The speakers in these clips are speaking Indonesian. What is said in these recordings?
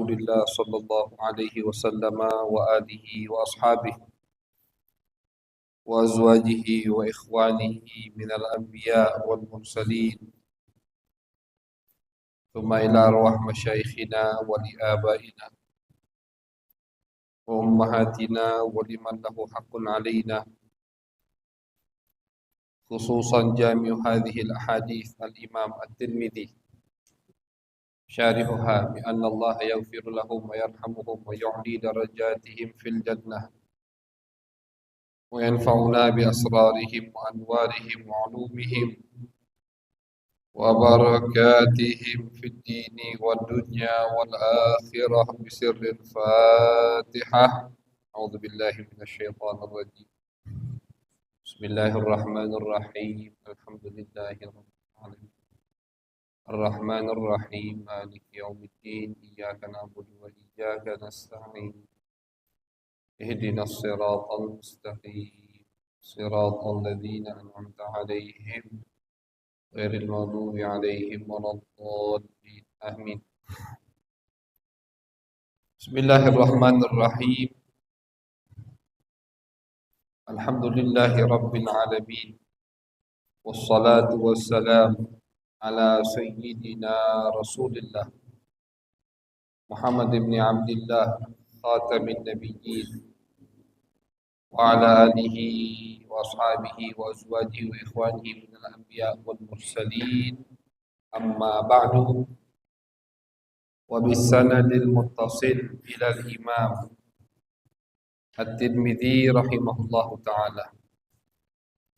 رسول الله صلى الله عليه وسلم وآله وأصحابه وأزواجه وإخوانه من الأنبياء والمرسلين، ثم إلى أرواح مشايخنا ولآبائنا وأمهاتنا ولمن له حق علينا، خصوصا جامع هذه الأحاديث الإمام الترمذي شارحها بأن الله يغفر لهم ويرحمهم ويعلي درجاتهم في الجنة وينفعنا بأسرارهم وأنوارهم وعلومهم وبركاتهم في الدين والدنيا والآخرة بسر الفاتحة. أعوذ بالله من الشيطان الرجيم. بسم الله الرحمن الرحيم. الحمد لله رب العالمين الرحمن الرحيم مالك يوم الدين، إياك نعبد وإياك نستعين، اهدنا الصراط المستقيم صراط الذين أنعمت عليهم غير المغضوب عليهم ولا الضالين آمين. بسم الله الرحمن الرحيم. الحمد لله رب العالمين، والصلاة والسلام على سيدنا رسول الله محمد بن عبد الله خاتم النبيين وعلى آله وأصحابه وأزواجه وإخوانه من الأنبياء والمرسلين، أما بعد، وبالسند المتصل إلى الإمام الترمذي رحمه الله تعالى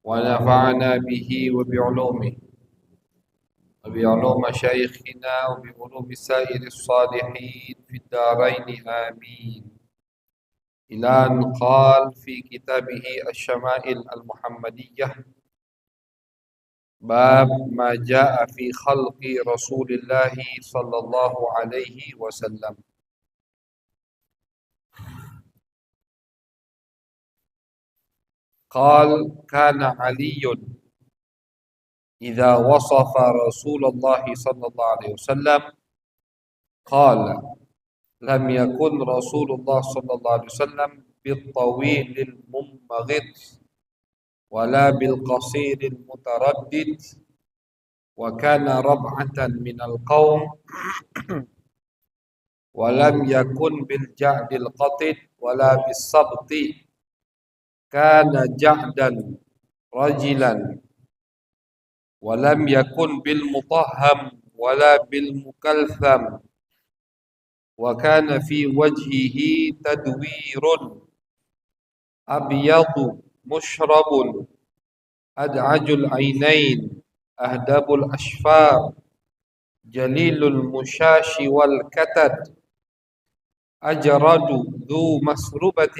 ونفعنا به وبعلومه وبعلوم مشايخنا وبعلوم سائر الصالحين في الدارين آمين، إلى أن قال في كتابه الشمائل المحمدية: باب ما جاء في خلق رسول الله صلى الله عليه وسلم. قال: كان علي إذا وصف رسول الله صلى الله عليه وسلم قال: لم يكن رسول الله صلى الله عليه وسلم بالطويل المنبغض ولا بالقصير المتردد، وكان ربعة من القوم، ولم يكن بالجعد القطن ولا بالسبط، كان جعدا رجلا، ولم يكن بالمطهم ولا بالمكلثم، وكان في وجهه تدوير أبيض مشرب أدعج العينين أهدب الأشفار جليل المشاش والكتد أجرد ذو مسربة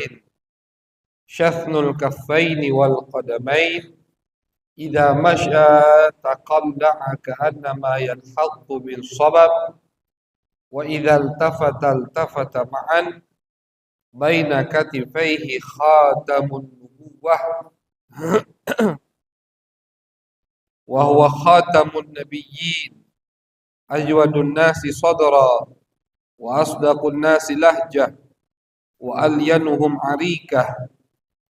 شثن الكفين والقدمين إذا مشى تقلع كأنما ينحط بالصبب، وإذا التفت معا بين كتفيه خاتم النبوة وهو خاتم النبيين، أجود الناس صدرا وأصدق الناس لهجة وألينهم عريكة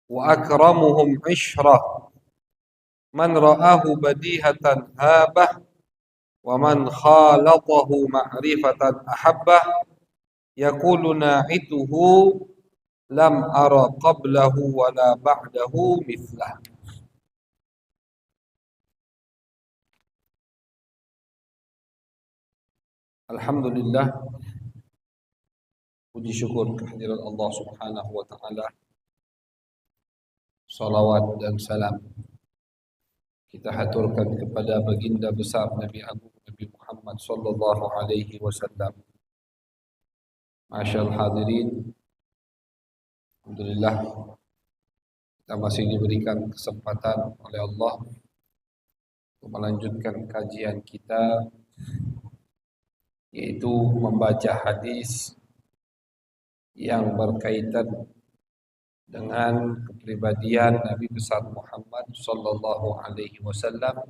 وأكرمهم عشرة، من رآه بديهة هابه ومن خالطه معرفة أحبه، يقول ناعته: لم أر قبله ولا بعده مثله. Alhamdulillah, puji syukur kehadirat Allah Subhanahu wa taala. Salawat dan salam kita haturkan kepada baginda besar Nabi Agung Nabi Muhammad sallallahu alaihi wasallam. Masyaallah hadirin, alhamdulillah kita masih diberikan kesempatan oleh Allah untuk melanjutkan kajian kita, yaitu membaca hadis yang berkaitan dengan kepribadian Nabi besar Muhammad sallallahu alaihi wasallam,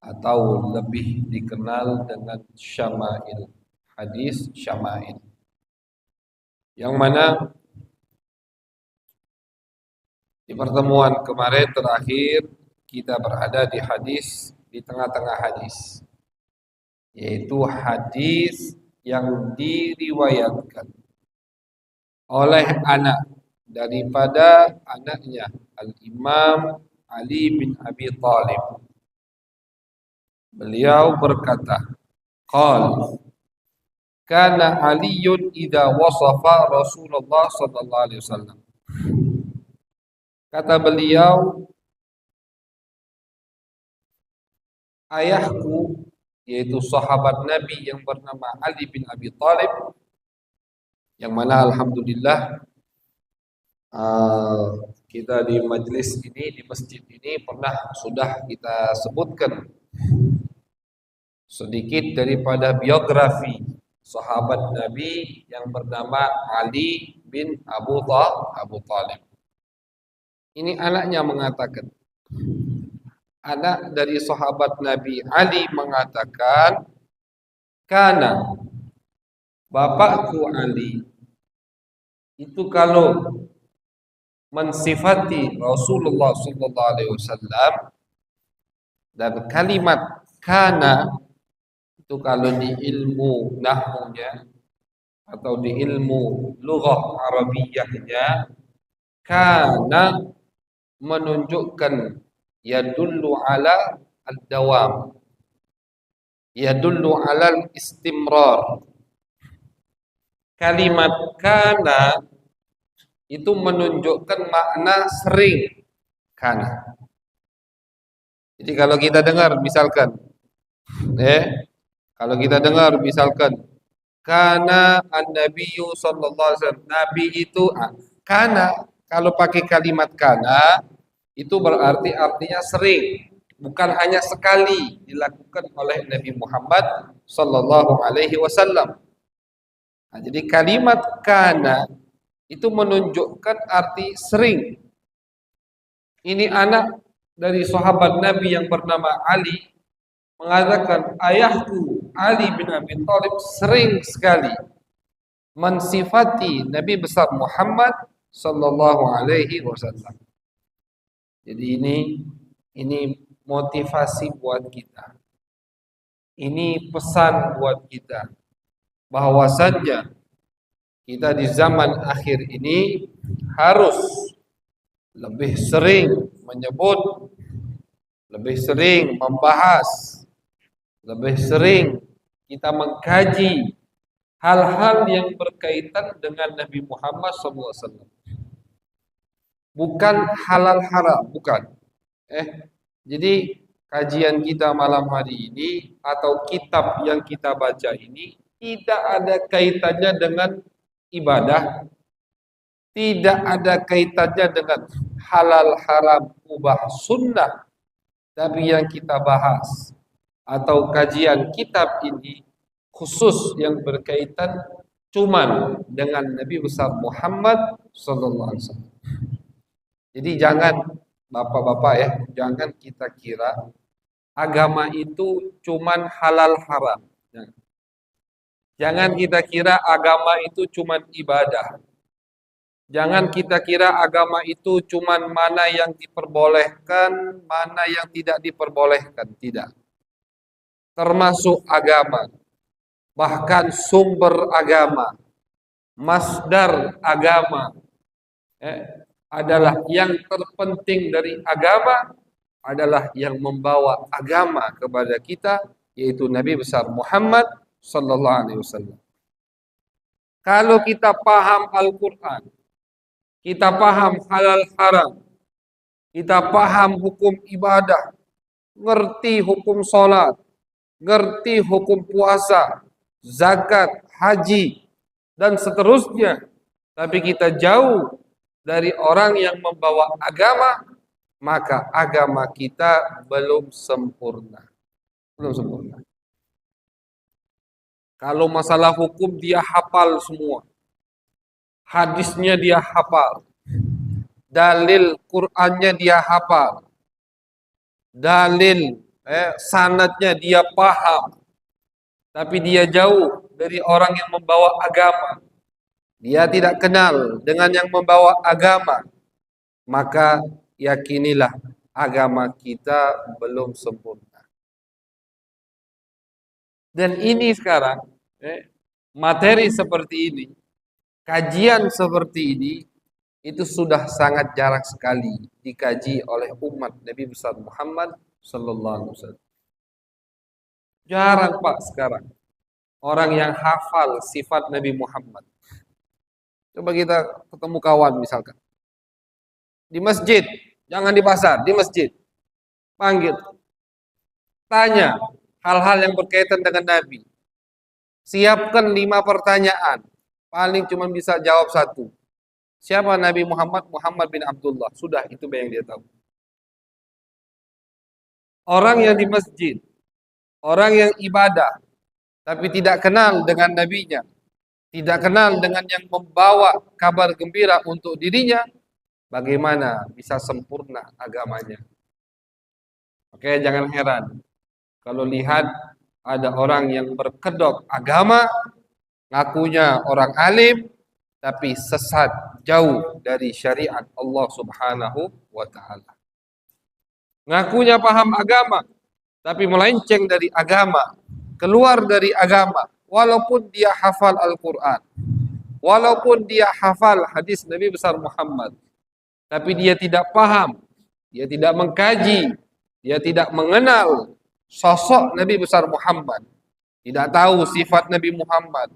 atau lebih dikenal dengan syama'il hadis syama'il. Yang mana di pertemuan kemarin terakhir kita berada di hadis di tengah-tengah hadis, yaitu hadis yang diriwayatkan oleh anak daripada anaknya Al-Imam Ali bin Abi Thalib. Beliau berkata, qala kana Aliyun idza wasafa Rasulullah sallallahu alaihi wasallam. Kata beliau, ayahku, yaitu sahabat Nabi yang bernama Ali bin Abi Thalib, yang mana alhamdulillah kita di majelis ini, di masjid ini sudah kita sebutkan sedikit daripada biografi sahabat Nabi yang bernama Ali bin Abu Thalib. Ini anaknya mengatakan, anak dari sahabat Nabi Ali mengatakan, karena bapakku Ali itu kalau mensifati Rasulullah sallallahu alaihi wasallam, dan kalimat kana itu kalau di ilmu nahwunya atau di ilmu lughah Arabiyahnya, kana menunjukkan yadullu ala ad-dawam, yadullu ala al-istimrar. Kalimat kana itu menunjukkan makna sering, kana. Jadi kalau kita dengar misalkan kalau kita dengar misalkan kana an-nabiyyu sallallahu alaihi wasallam, nabi itu kana, kalau pakai kalimat kana itu berarti artinya sering, bukan hanya sekali dilakukan oleh Nabi Muhammad sallallahu alaihi wasallam. Nah, jadi kalimat kana itu menunjukkan arti sering. Ini anak dari sahabat Nabi yang bernama Ali mengatakan, ayahku Ali bin Abi Thalib sering sekali mensifati Nabi besar Muhammad sallallahu alaihi wasallam. Jadi ini motivasi buat kita. Ini pesan buat kita bahwasannya kita di zaman akhir ini harus lebih sering menyebut, lebih sering membahas, lebih sering kita mengkaji hal-hal yang berkaitan dengan Nabi Muhammad SAW. Bukan halal haram, bukan. Jadi kajian kita malam hari ini atau kitab yang kita baca ini tidak ada kaitannya dengan ibadah, tidak ada kaitannya dengan halal haram ubah sunnah, tapi yang kita bahas atau kajian kitab ini khusus yang berkaitan cuman dengan Nabi besar Muhammad sallallahu alaihi wasallam. Jadi jangan bapak-bapak ya, jangan kita kira agama itu cuman halal haram. Jangan kita kira agama itu cuman ibadah. Jangan kita kira agama itu cuman mana yang diperbolehkan, mana yang tidak diperbolehkan. Tidak. Termasuk agama, bahkan sumber agama, masdar agama, adalah yang terpenting dari agama, adalah yang membawa agama kepada kita, yaitu Nabi besar Muhammad sallallahu alaihi wasallam. Kalau kita paham Al-Quran, kita paham halal haram, kita paham hukum ibadah, ngerti hukum sholat, ngerti hukum puasa, zakat, haji, dan seterusnya, tapi kita jauh dari orang yang membawa agama, maka agama kita belum sempurna. Belum sempurna. Kalau masalah hukum dia hafal semua. Hadisnya dia hafal. Dalil Qur'annya dia hafal. Dalil sanadnya dia paham. tapi dia jauh dari orang yang membawa agama, dia tidak kenal dengan yang membawa agama, maka yakinilah agama kita belum sempurna. Dan ini sekarang, materi seperti ini, kajian seperti ini, itu sudah sangat jarang sekali dikaji oleh umat Nabi besar Muhammad sallallahu alaihi wasallam. Jarang Pak sekarang orang yang hafal sifat Nabi Muhammad. Coba kita ketemu kawan misalkan di masjid, jangan di pasar, di masjid. Panggil, tanya hal-hal yang berkaitan dengan Nabi. Siapkan 5 pertanyaan, paling cuma bisa jawab 1. Siapa Nabi Muhammad? Muhammad bin Abdullah. Sudah, itu yang dia tahu. Orang yang di masjid, orang yang ibadah, tapi tidak kenal dengan nabinya, tidak kenal dengan yang membawa kabar gembira untuk dirinya, bagaimana bisa sempurna agamanya? Oke, jangan heran kalau lihat ada orang yang berkedok agama, ngakunya orang alim, tapi sesat jauh dari syariat Allah Subhanahu wa taala. Ngakunya paham agama, tapi melenceng dari agama, keluar dari agama, walaupun dia hafal Al-Quran, walaupun dia hafal hadis Nabi besar Muhammad, tapi dia tidak paham, dia tidak mengkaji, dia tidak mengenal sosok Nabi besar Muhammad, tidak tahu sifat Nabi Muhammad,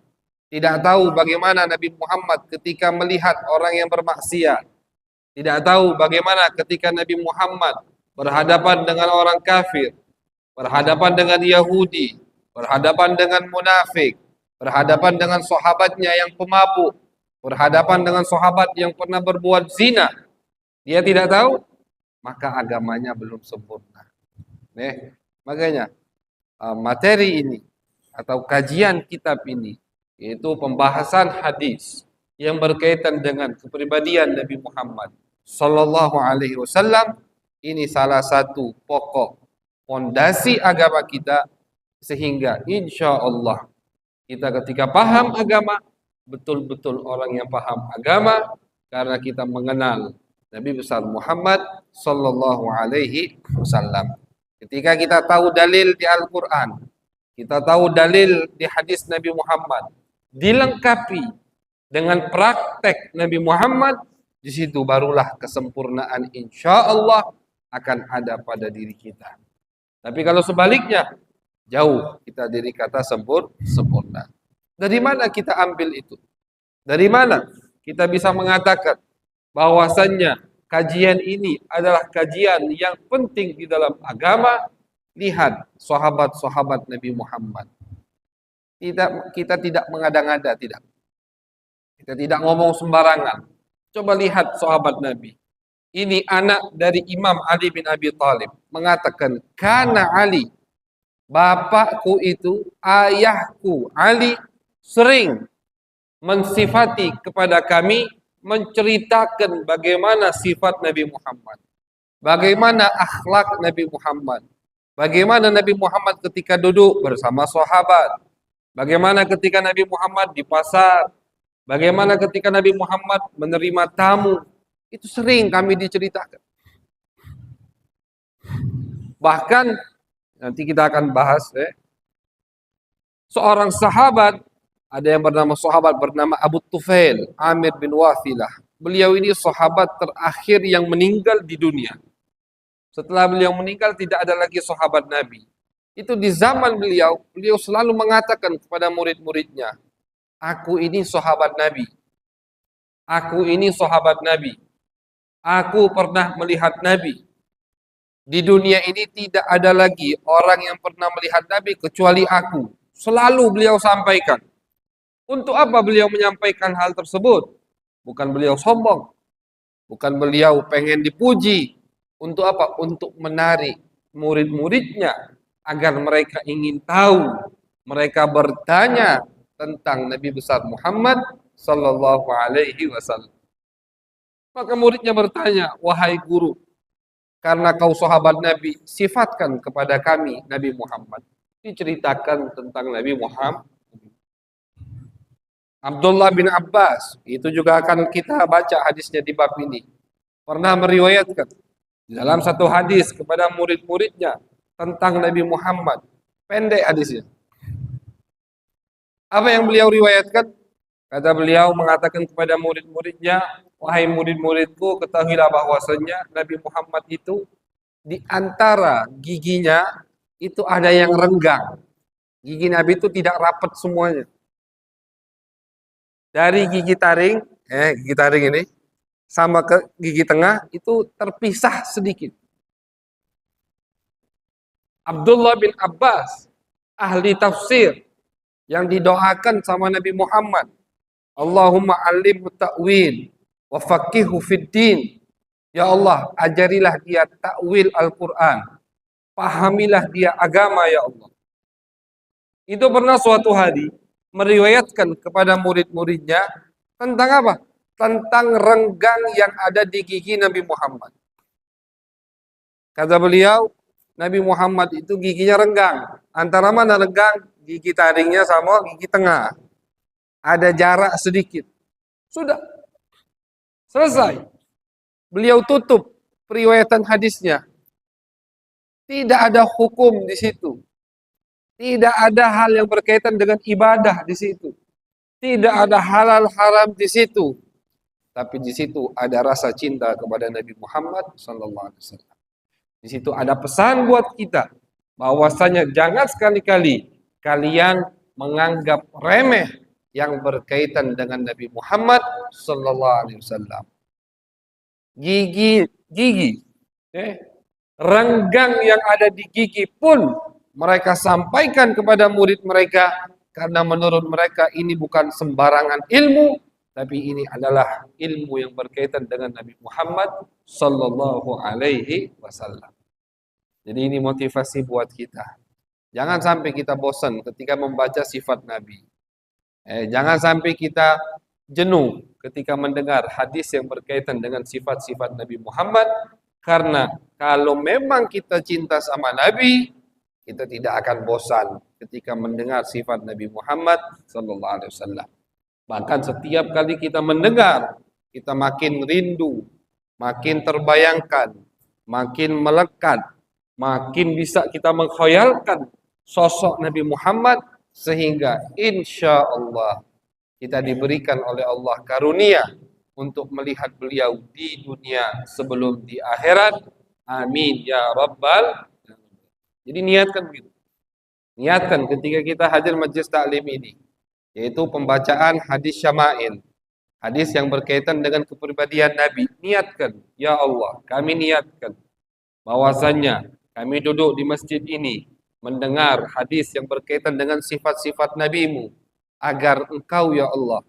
tidak tahu bagaimana Nabi Muhammad ketika melihat orang yang bermaksiat, tidak tahu bagaimana ketika Nabi Muhammad berhadapan dengan orang kafir, berhadapan dengan Yahudi, berhadapan dengan munafik, berhadapan dengan sahabatnya yang pemabuk, berhadapan dengan sahabat yang pernah berbuat zina. Dia tidak tahu, maka agamanya belum sempurna. Makanya materi ini atau kajian kitab ini, yaitu pembahasan hadis yang berkaitan dengan kepribadian Nabi Muhammad sallallahu alaihi wasallam, ini salah satu pokok fondasi agama kita, sehingga insya Allah kita ketika paham agama, betul-betul orang yang paham agama, karena kita mengenal Nabi besar Muhammad sallallahu alaihi wasallam. Ketika kita tahu dalil di Al-Quran, kita tahu dalil di hadis Nabi Muhammad, dilengkapi dengan praktek Nabi Muhammad, di situ barulah kesempurnaan insya Allah akan ada pada diri kita. Tapi kalau sebaliknya, jauh kita dari kata sempurna. Dari mana kita ambil itu? Dari mana kita bisa mengatakan bahwasannya kajian ini adalah kajian yang penting di dalam agama? Lihat sahabat-sahabat Nabi Muhammad. Kita tidak mengada-ngada, tidak. Kita tidak ngomong sembarangan. Coba lihat sahabat Nabi. Ini anak dari Imam Ali bin Abi Thalib mengatakan, "Kana Ali, bapakku itu, ayahku Ali sering mensifati kepada kami, menceritakan bagaimana sifat Nabi Muhammad, bagaimana akhlak Nabi Muhammad, bagaimana Nabi Muhammad ketika duduk bersama sahabat, bagaimana ketika Nabi Muhammad di pasar, bagaimana ketika Nabi Muhammad menerima tamu." Itu sering kami diceritakan. Bahkan nanti kita akan bahas seorang sahabat, ada yang sahabat bernama Abu Tufail Amir bin Wathilah. Beliau ini sahabat terakhir yang meninggal di dunia. Setelah beliau meninggal tidak ada lagi sahabat Nabi. Itu di zaman beliau selalu mengatakan kepada murid-muridnya, "Aku ini sahabat Nabi. Aku ini sahabat Nabi. Aku pernah melihat Nabi. Di dunia ini tidak ada lagi orang yang pernah melihat Nabi kecuali aku." Selalu beliau sampaikan. Untuk apa beliau menyampaikan hal tersebut? Bukan beliau sombong. Bukan beliau pengen dipuji. Untuk apa? Untuk menarik murid-muridnya agar mereka ingin tahu. Mereka bertanya tentang Nabi besar Muhammad sallallahu alaihi wasallam. Maka muridnya bertanya, "Wahai guru, karena kau sahabat Nabi, sifatkan kepada kami Nabi Muhammad." diceritakan tentang Nabi Muhammad. Abdullah bin Abbas, itu juga akan kita baca hadisnya di bab ini. Pernah meriwayatkan dalam satu hadis kepada murid-muridnya tentang Nabi Muhammad. Pendek hadisnya. Apa yang beliau riwayatkan? Kata beliau mengatakan kepada murid-muridnya, wahai murid-muridku, ketahuilah bahwasanya Nabi Muhammad itu di antara giginya itu ada yang renggang. Gigi Nabi itu tidak rapat semuanya. Dari gigi taring ini sama ke gigi tengah itu terpisah sedikit. Abdullah bin Abbas, ahli tafsir yang didoakan sama Nabi Muhammad, Allahumma alimhu ta'wil wa faqihu fid din. Ya Allah, ajarilah dia ta'wil Al-Quran, pahamilah dia agama ya Allah. Itu pernah suatu hari meriwayatkan kepada murid-muridnya tentang apa? Tentang renggang yang ada di gigi Nabi Muhammad. Kata beliau, Nabi Muhammad itu giginya renggang. Antara mana renggang? Gigi taringnya sama gigi tengah. Ada jarak sedikit. Sudah. Selesai. Beliau tutup periwayatan hadisnya. Tidak ada hukum di situ. Tidak ada hal yang berkaitan dengan ibadah di situ. Tidak ada halal haram di situ. Tapi di situ ada rasa cinta kepada Nabi Muhammad SAW. Di situ ada pesan buat kita bahwasanya jangan sekali-kali kalian menganggap remeh yang berkaitan dengan Nabi Muhammad SAW. Gigi, renggang yang ada di gigi pun mereka sampaikan kepada murid mereka karena menurut mereka ini bukan sembarangan ilmu, tapi ini adalah ilmu yang berkaitan dengan Nabi Muhammad sallallahu alaihi wasallam. Jadi ini motivasi buat kita. Jangan sampai kita bosan ketika membaca sifat Nabi. Jangan sampai kita jenuh ketika mendengar hadis yang berkaitan dengan sifat-sifat Nabi Muhammad, karena kalau memang kita cinta sama Nabi, kita tidak akan bosan ketika mendengar sifat Nabi Muhammad sallallahu alaihi wasallam. Bahkan setiap kali kita mendengar, kita makin rindu, makin terbayangkan, makin melekat, makin bisa kita mengkhayalkan sosok Nabi Muhammad, sehingga insya Allah kita diberikan oleh Allah karunia untuk melihat beliau di dunia sebelum di akhirat. Amin ya rabbal. Jadi niatkan begitu. Niatkan ketika kita hadir majlis taklim ini, yaitu pembacaan hadis syama'il, hadis yang berkaitan dengan kepribadian Nabi. Niatkan, ya Allah, kami niatkan bahwasanya kami duduk di masjid ini mendengar hadis yang berkaitan dengan sifat-sifat Nabi-Mu, agar Engkau ya Allah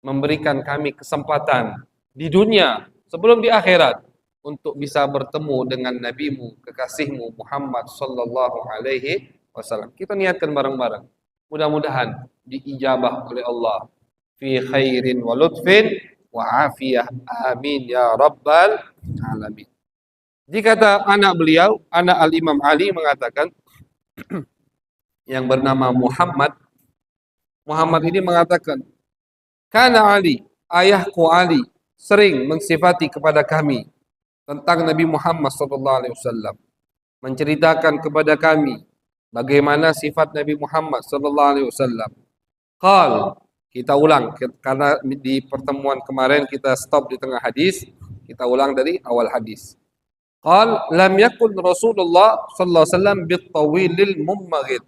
memberikan kami kesempatan di dunia sebelum di akhirat untuk bisa bertemu dengan Nabi-Mu, kekasih-Mu Muhammad sallallahu alaihi wasallam. Kita niatkan bareng-bareng. Mudah-mudahan diijabah oleh Allah fi khairin wa lutfin wa afiyah. Amin ya rabbal alamin. Jika kata anak beliau, anak Al-Imam Ali mengatakan yang bernama Muhammad. Muhammad ini mengatakan, "Kana Ali, ayahku Ali sering mensifati kepada kami tentang Nabi Muhammad SAW, menceritakan kepada kami bagaimana sifat Nabi Muhammad SAW. Qal, kita ulang karena di pertemuan kemarin kita stop di tengah hadis, kita ulang dari awal hadis. Qal, lam yakun Rasulullah SAW bitawilil mummaghid.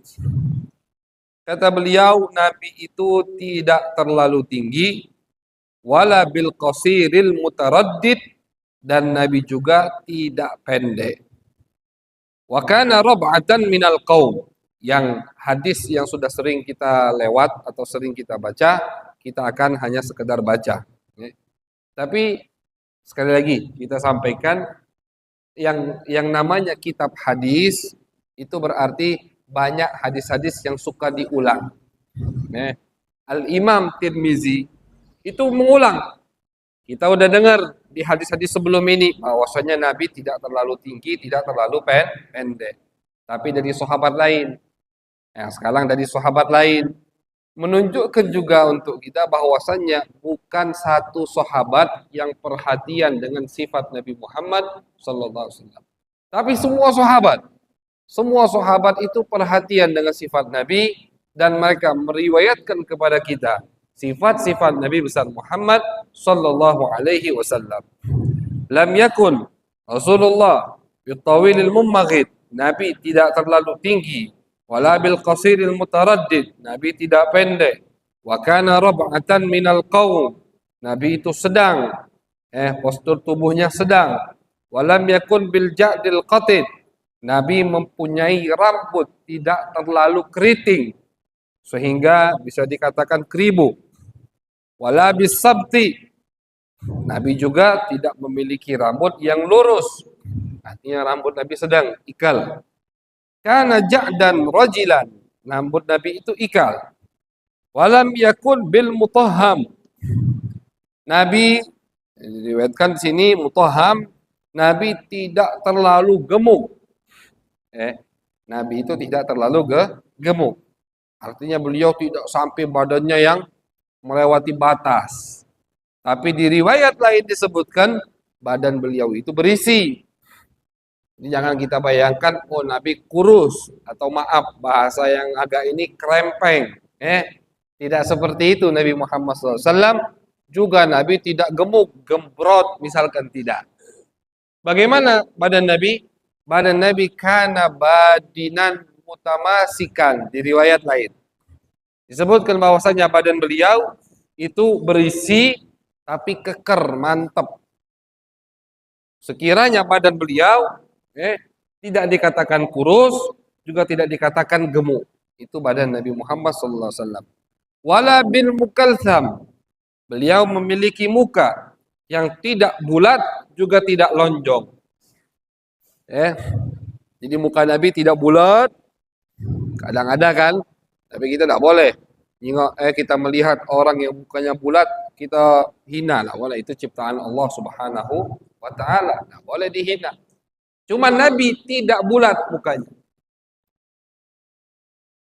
Kata beliau, Nabi itu tidak terlalu tinggi, wala bil qasiril mutaraddid, dan Nabi juga tidak pendek. Wa kana rab'atan minal qaum, yang hadis yang sudah sering kita lewat atau sering kita baca, kita akan hanya sekedar baca. Tapi sekali lagi kita sampaikan, yang namanya kitab hadis itu berarti banyak hadis-hadis yang suka diulang. Al-Imam Tirmizi itu mengulang. Kita udah dengar di hadis-hadis sebelum ini bahwasanya Nabi tidak terlalu tinggi, tidak terlalu pendek. Tapi dari sahabat lain, Yang sekarang dari sahabat lain. Menunjukkan juga untuk kita bahwasannya bukan satu sahabat yang perhatian dengan sifat Nabi Muhammad sallallahu alaihi wasallam. Tapi semua sahabat itu perhatian dengan sifat Nabi dan mereka meriwayatkan kepada kita sifat-sifat Nabi besar Muhammad sallallahu alaihi wasallam. Lam yakun Rasulullah bitawilil mummaghid, Nabi tidak terlalu tinggi, wala bil qasiril mutaraddid, Nabi tidak pendek. Wa kana rab'atan minal qaum, Nabi itu sedang, postur tubuhnya sedang. Walam yakun bil ja'dil qatid, Nabi mempunyai rambut tidak terlalu keriting sehingga bisa dikatakan keribu. Wala bis sabti, Nabi juga tidak memiliki rambut yang lurus. Artinya rambut Nabi sedang, ikal. Kana ja'dan rajilan, rambut Nabi itu ikal. Walam yakun bil mutahham, Nabi diriwayatkan di sini mutahham, Nabi tidak terlalu gemuk. Nabi itu tidak terlalu gemuk. Artinya beliau tidak sampai badannya yang melewati batas. Tapi di riwayat lain disebutkan badan beliau itu berisi. Jadi jangan kita bayangkan, oh Nabi kurus, atau maaf bahasa yang agak ini krempeng. Tidak seperti itu Nabi Muhammad SAW. Juga Nabi tidak gemuk, gembrot misalkan, tidak. Bagaimana badan Nabi? Badan Nabi kana badinan mutamasikan, di riwayat lain disebutkan bahwasanya badan beliau itu berisi tapi keker, mantap. Sekiranya badan beliau tidak dikatakan kurus, juga tidak dikatakan gemuk. Itu badan Nabi Muhammad SAW. Wala bil mukalsam, beliau memiliki muka yang tidak bulat, juga tidak lonjong. Jadi muka Nabi tidak bulat, kadang ada kan, tapi kita tidak boleh. Kita melihat orang yang mukanya bulat, kita hina lah. Wala, itu ciptaan Allah Subhanahu wa ta'ala, tidak boleh dihina. Cuma Nabi tidak bulat mukanya,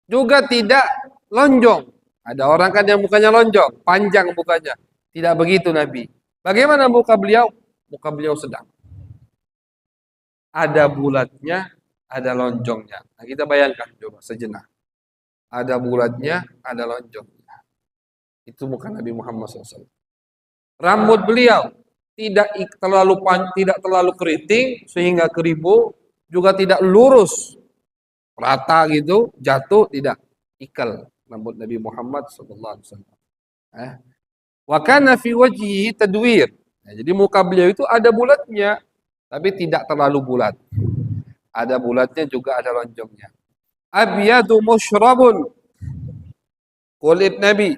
juga tidak lonjong. Ada orang kan yang mukanya lonjong, panjang mukanya. Tidak begitu Nabi. Bagaimana muka beliau? Muka beliau sedang. Ada bulatnya, ada lonjongnya. Nah, kita bayangkan coba sejenak. Ada bulatnya, ada lonjongnya. Itu muka Nabi Muhammad SAW. Rambut beliau tidak terlalu keriting sehingga keribu, juga tidak lurus rata gitu, jatuh, tidak. Ikal rambut Nabi Muhammad SAW. Wa kana fi wajhihi tadwir. Nah, jadi muka beliau itu ada bulatnya, tapi tidak terlalu bulat. Ada bulatnya, juga ada lonjongnya. Abyadu musyrabun, kulit Nabi,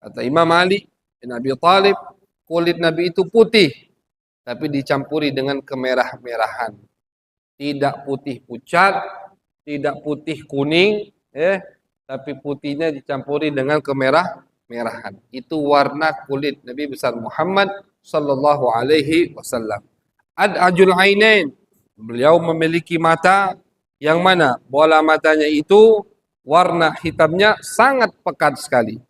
kata Imam Ali bin Abi Thalib, kulit Nabi itu putih, tapi dicampuri dengan kemerah-merahan. Tidak putih pucat, tidak putih kuning, tapi putihnya dicampuri dengan kemerah-merahan. Itu warna kulit Nabi besar Muhammad sallallahu alaihi wasallam. Ad'ajul ainain, beliau memiliki mata yang mana bola matanya itu warna hitamnya sangat pekat sekali.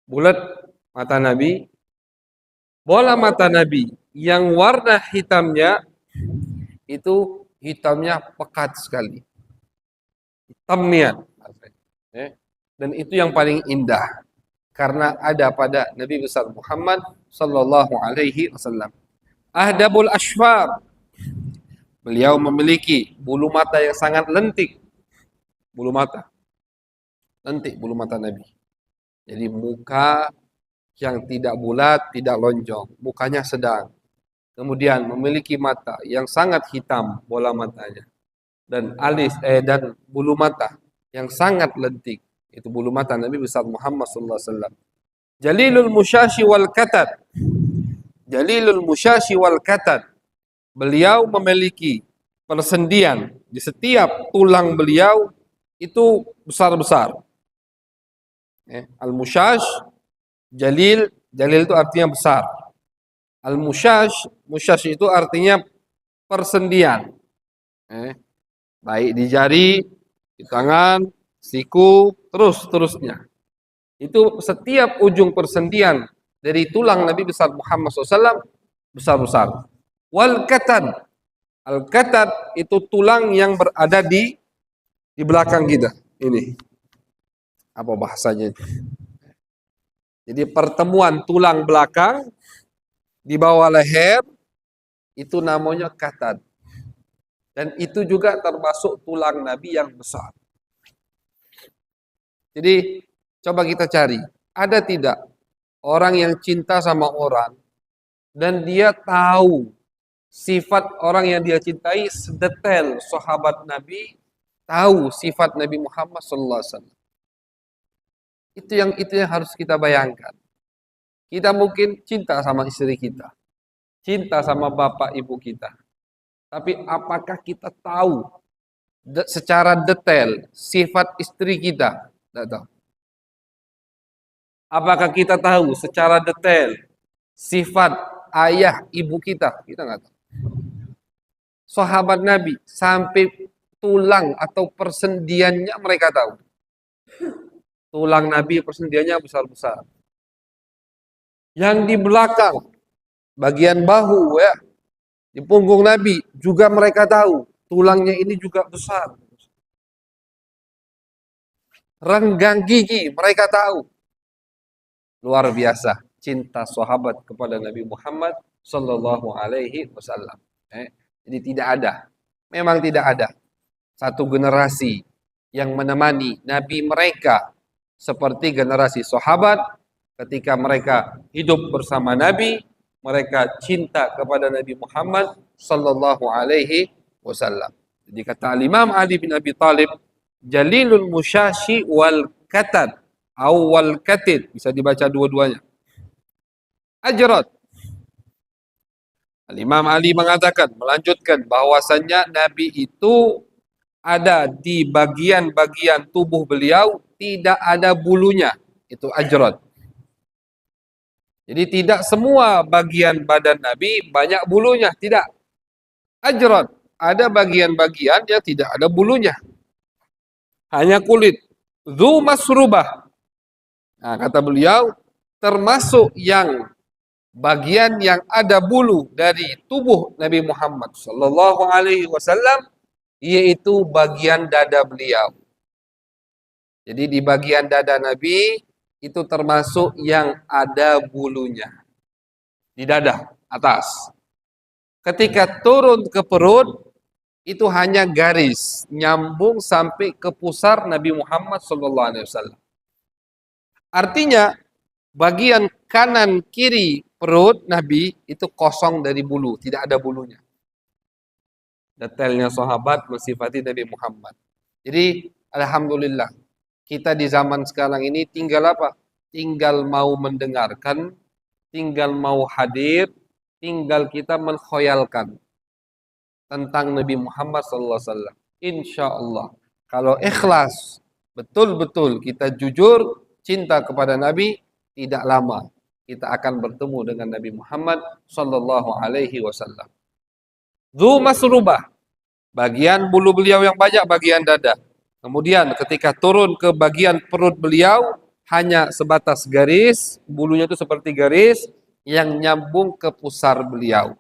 Bulat mata Nabi, bola mata Nabi yang warna hitamnya itu hitamnya pekat sekali, hitamnya. Dan itu yang paling indah karena ada pada Nabi besar Muhammad sallallahu alaihi wasallam. Ahdabul ashfar, beliau memiliki bulu mata yang sangat lentik. Bulu mata lentik, bulu mata Nabi. Jadi muka yang tidak bulat, tidak lonjong, mukanya sedang. Kemudian memiliki mata yang sangat hitam bola matanya, dan alis dan bulu mata yang sangat lentik. Itu bulu mata Nabi besar Muhammad sallallahu alaihi wasallam. Jalilul musyashi wal katad. Jalilul musyashi wal katad. Beliau memiliki persendian di setiap tulang beliau itu besar-besar. Al-musyash, jalil, jalil itu artinya besar. Al-musyash, musyash itu artinya persendian. Baik di jari, di tangan, siku, terus-terusnya. Itu setiap ujung persendian dari tulang Nabi besar Muhammad SAW besar-besar. Wal katad, al katad itu tulang yang berada di belakang kita. Ini apa bahasanya? Jadi pertemuan tulang belakang di bawah leher itu namanya katad. Dan itu juga termasuk tulang Nabi yang besar. Jadi coba kita cari, ada tidak orang yang cinta sama orang dan dia tahu sifat orang yang dia cintai sedetail sahabat Nabi tahu sifat Nabi Muhammad SAW. Itu yang harus kita bayangkan. Kita mungkin cinta sama istri kita, cinta sama bapak ibu kita. Tapi apakah kita tahu secara detail sifat istri kita? Tidak tahu. Apakah kita tahu secara detail sifat ayah ibu kita? Kita nggak tahu. Sahabat Nabi sampai tulang atau persendiannya mereka tahu. Tulang Nabi persendiannya besar-besar. Yang di belakang, bagian bahu ya, di punggung Nabi juga mereka tahu. Tulangnya ini juga besar. Renggang gigi mereka tahu. Luar biasa cinta sahabat kepada Nabi Muhammad Sallallahu Alaihi Wasallam. Jadi tidak ada, memang tidak ada satu generasi yang menemani Nabi mereka seperti generasi sahabat ketika mereka hidup bersama Nabi, mereka cinta kepada Nabi Muhammad Sallallahu Alaihi Wasallam. Jadi kata Imam Ali bin Abi Thalib, Jalilul Musyashi wal Katad awal katid, bisa dibaca dua-duanya. Ajrat. Imam Ali mengatakan, melanjutkan bahwasannya Nabi itu ada di bagian-bagian tubuh beliau tidak ada bulunya. Itu ajrat. Jadi tidak semua bagian badan Nabi banyak bulunya, tidak. Ajrat. Ada bagian-bagian yang tidak ada bulunya. Hanya kulit. Dzu masrubah. Nah, kata beliau, termasuk yang bagian yang ada bulu dari tubuh Nabi Muhammad Sallallahu Alaihi Wasallam, yaitu bagian dada beliau. Jadi di bagian dada Nabi itu termasuk yang ada bulunya di dada atas. Ketika turun ke perut itu hanya garis nyambung sampai ke pusar Nabi Muhammad Sallallahu Alaihi Wasallam. Artinya bagian kanan kiri perut Nabi itu kosong dari bulu, tidak ada bulunya. Detailnya sahabat mensifati Nabi Muhammad. Jadi alhamdulillah kita di zaman sekarang ini tinggal apa? Tinggal mau mendengarkan, tinggal mau hadir, tinggal kita mengkhoyalkan tentang Nabi Muhammad SAW. Insya Allah kalau ikhlas, betul-betul kita jujur cinta kepada Nabi, tidak lama kita akan bertemu dengan Nabi Muhammad Sallallahu Alaihi Wasallam. Dzu masrubah, bagian bulu beliau yang banyak bagian dada. Kemudian ketika turun ke bagian perut beliau hanya sebatas garis, bulunya itu seperti garis yang nyambung ke pusar beliau.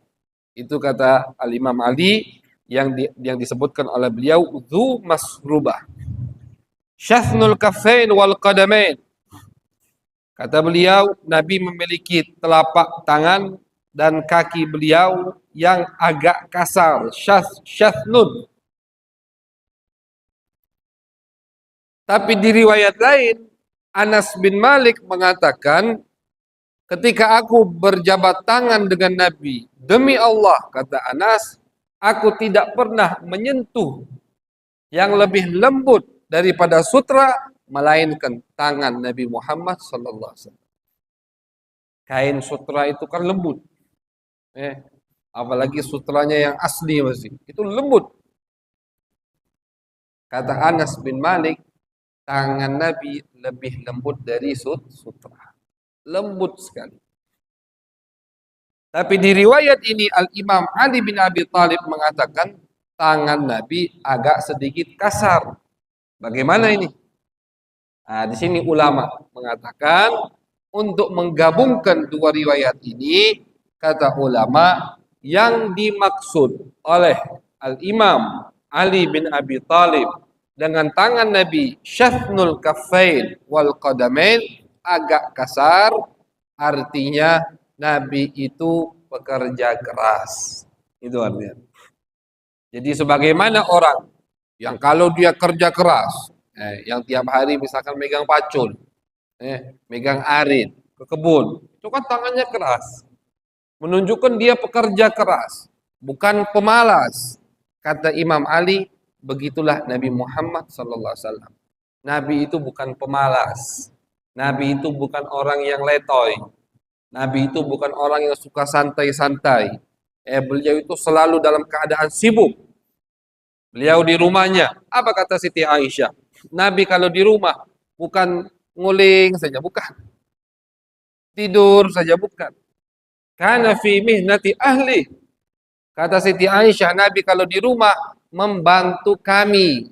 Itu kata Al-Imam Ali yang disebutkan oleh beliau dzu masrubah. Syathnul kaffain wal qadamain. Kata beliau, Nabi memiliki telapak tangan dan kaki beliau yang agak kasar, syathnun. Tapi di riwayat lain, Anas bin Malik mengatakan, ketika aku berjabat tangan dengan Nabi, demi Allah, kata Anas, aku tidak pernah menyentuh yang lebih lembut daripada sutra, melainkan tangan Nabi Muhammad sallallahu alaihi wasallam. Kain sutra itu kan lembut. Apalagi sutranya yang asli masih. Itu lembut. Kata Anas bin Malik, tangan Nabi lebih lembut dari sutra. Lembut sekali. Tapi di riwayat ini Al-Imam Ali bin Abi Thalib mengatakan tangan Nabi agak sedikit kasar. Bagaimana ini? Nah, di sini ulama mengatakan untuk menggabungkan dua riwayat ini, kata ulama, yang dimaksud oleh Al-Imam Ali bin Abi Thalib dengan tangan Nabi syafnul kaffain wal qadamain agak kasar, artinya Nabi itu pekerja keras. Itu artinya. Jadi sebagaimana orang yang kalau dia kerja keras, yang tiap hari misalkan megang pacul, megang arit ke kebun, itu kan tangannya keras, menunjukkan dia pekerja keras, bukan pemalas. Kata Imam Ali, begitulah Nabi Muhammad sallallahu alaihi wasallam. Nabi itu bukan pemalas. Nabi itu bukan orang yang letoy. Nabi itu bukan orang yang suka santai-santai. Beliau itu selalu dalam keadaan sibuk. Beliau di rumahnya. Apa kata Siti Aisyah? Nabi kalau di rumah bukan nguling saja, bukan. Tidur saja, bukan. Kana fi mihnati ahli. Kata Siti Aisyah, Nabi kalau di rumah membantu kami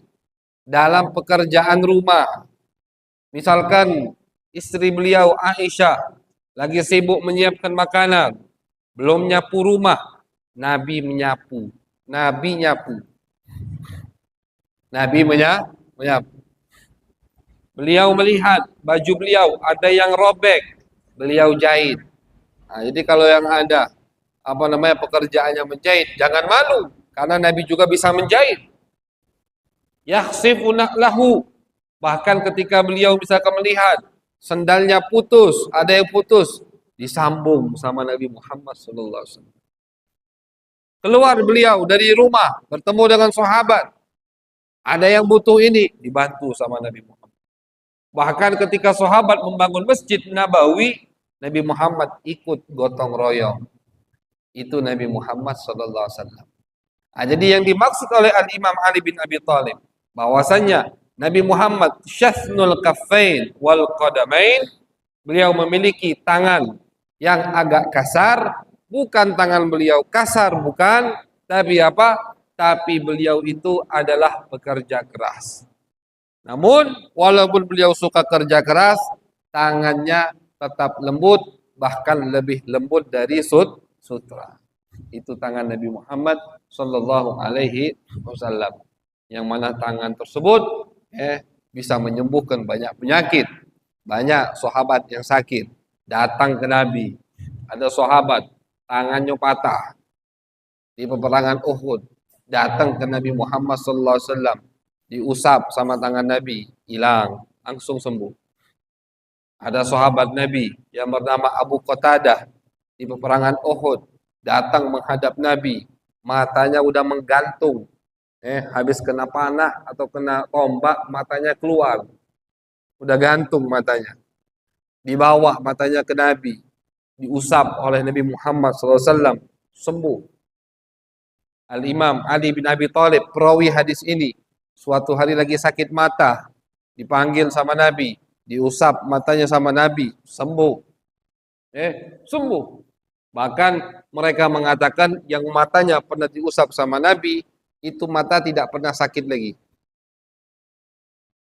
dalam pekerjaan rumah. Misalkan istri beliau Aisyah lagi sibuk menyiapkan makanan, belum nyapu rumah, Nabi menyapu. Nabi nyapu. Nabi menyapu. Beliau melihat baju beliau ada yang robek, beliau jahit. Nah, jadi kalau yang ada pekerjaannya menjahit, jangan malu karena Nabi juga bisa menjahit. Yakhsifu na'lahu, bahkan ketika beliau misalkan melihat sendalnya putus, ada yang putus, disambung sama Nabi Muhammad SAW. Keluar beliau dari rumah, bertemu dengan sahabat, ada yang butuh ini, dibantu sama Nabi Muhammad. Bahkan ketika sahabat membangun Masjid Nabawi, Nabi Muhammad ikut gotong royong. Itu Nabi Muhammad SAW. Nah, jadi yang dimaksud oleh Al-Imam Ali bin Abi Thalib, bahwasanya Nabi Muhammad syafnul kaffain wal qadamain, beliau memiliki tangan yang agak kasar, bukan tangan beliau kasar, bukan, tapi apa? Tapi beliau itu adalah pekerja keras. Namun walaupun beliau suka kerja keras, tangannya tetap lembut, bahkan lebih lembut dari sutra. Itu tangan Nabi Muhammad sallallahu alaihi wasallam. Yang mana tangan tersebut bisa menyembuhkan banyak penyakit. Banyak sahabat yang sakit datang ke Nabi. Ada sahabat tangannya patah di peperangan Uhud, datang ke Nabi Muhammad sallallahu alaihi wasallam, diusap sama tangan Nabi, hilang, langsung sembuh. Ada sahabat Nabi yang bernama Abu Qatadah di peperangan Uhud, datang menghadap Nabi, matanya udah menggantung, habis kena panah atau kena tombak, matanya keluar, udah gantung matanya. Dibawa matanya ke Nabi, diusap oleh Nabi Muhammad SAW, sembuh. Al-Imam Ali bin Abi Thalib, perawi hadis ini, suatu hari lagi sakit mata, dipanggil sama Nabi, diusap matanya sama Nabi, sembuh. Sembuh. Bahkan mereka mengatakan yang matanya pernah diusap sama Nabi, itu mata tidak pernah sakit lagi.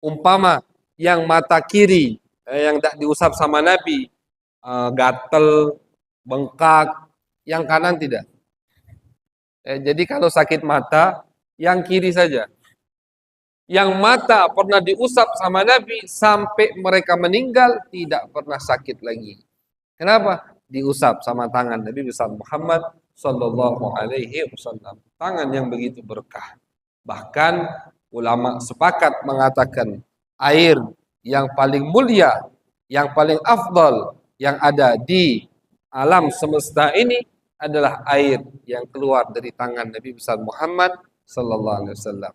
Umpama yang mata kiri, yang tidak diusap sama Nabi, gatel, bengkak, yang kanan tidak. Jadi kalau sakit mata, yang kiri saja. Yang mata pernah diusap sama Nabi sampai mereka meninggal tidak pernah sakit lagi. Kenapa? Diusap sama tangan Nabi besar Muhammad sallallahu alaihi wasallam. Tangan yang begitu berkah. Bahkan ulama sepakat mengatakan air yang paling mulia, yang paling afdal yang ada di alam semesta ini adalah air yang keluar dari tangan Nabi besar Muhammad sallallahu alaihi wasallam.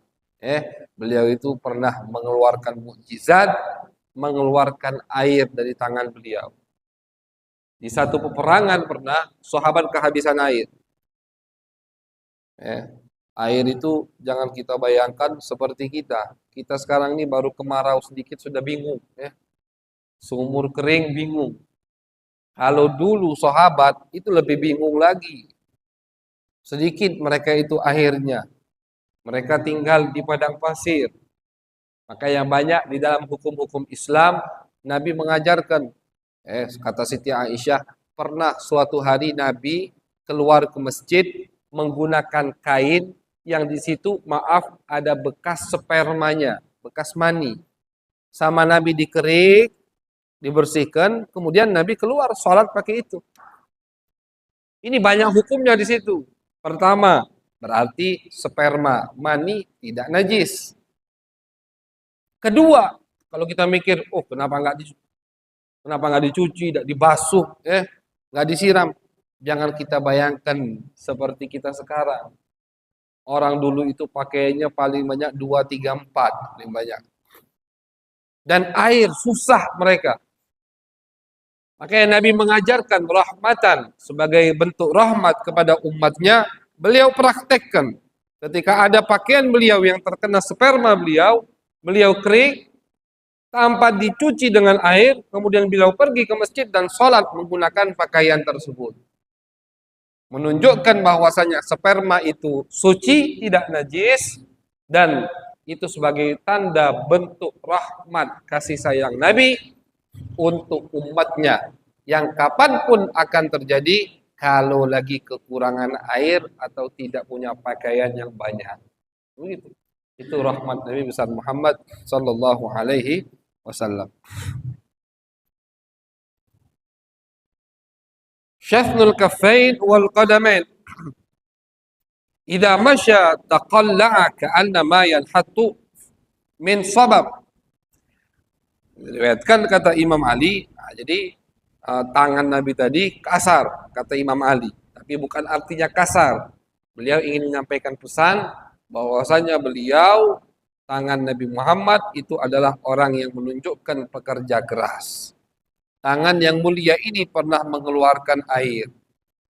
Beliau itu pernah mengeluarkan mukjizat, mengeluarkan air dari tangan beliau. Di satu peperangan pernah sahabat kehabisan air. Air itu jangan kita bayangkan seperti kita. Kita sekarang ini baru kemarau sedikit sudah bingung. Sumur kering bingung. Kalau dulu sahabat itu lebih bingung lagi. Sedikit mereka itu akhirnya. Mereka tinggal di padang pasir. Maka yang banyak di dalam hukum-hukum Islam, Nabi mengajarkan, kata Siti Aisyah, pernah suatu hari Nabi keluar ke masjid menggunakan kain yang di situ, maaf, ada bekas spermanya, bekas mani. Sama Nabi dikerik, dibersihkan, kemudian Nabi keluar sholat pakai itu. Ini banyak hukumnya di situ. Pertama, berarti sperma, mani tidak najis. Kedua, kalau kita mikir, oh kenapa nggak dicuci, tidak dibasuh, nggak disiram. Jangan kita bayangkan seperti kita sekarang. Orang dulu itu pakainya paling banyak 2, 3, 4, paling banyak. Dan air susah mereka. Makanya Nabi mengajarkan rahmatan sebagai bentuk rahmat kepada umatnya. Beliau praktekkan. Ketika ada pakaian beliau yang terkena sperma beliau kering, tanpa dicuci dengan air, kemudian beliau pergi ke masjid dan sholat menggunakan pakaian tersebut. Menunjukkan bahwasanya sperma itu suci, tidak najis, dan itu sebagai tanda bentuk rahmat kasih sayang Nabi untuk umatnya yang kapanpun akan terjadi kalau lagi kekurangan air atau tidak punya pakaian yang banyak. Begitu. Itu rahmat Nabi besar Muhammad sallallahu alaihi wasallam. Syafnul kaffain wal qadamain. Idza masya taqalla'a ka'anna ma yanhattu min sabab. Diriwayatkan kata Imam Ali, jadi tangan Nabi tadi kasar, kata Imam Ali, tapi bukan artinya kasar. Beliau ingin menyampaikan pesan bahwasanya beliau, tangan Nabi Muhammad itu adalah orang yang menunjukkan pekerja keras. Tangan yang mulia ini pernah mengeluarkan air.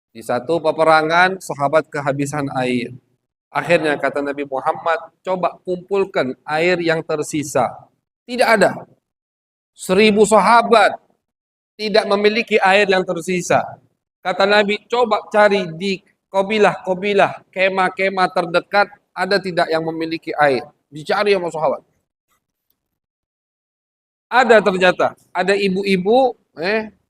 Di satu peperangan, sahabat kehabisan air. Akhirnya kata Nabi Muhammad, coba kumpulkan air yang tersisa. Tidak ada. 1000 sahabat tidak memiliki air yang tersisa. Kata Nabi, coba cari di kabilah-kabilah, kemah-kemah terdekat, ada tidak yang memiliki air? Dicari sama sahabat. Ada ternyata, ada ibu-ibu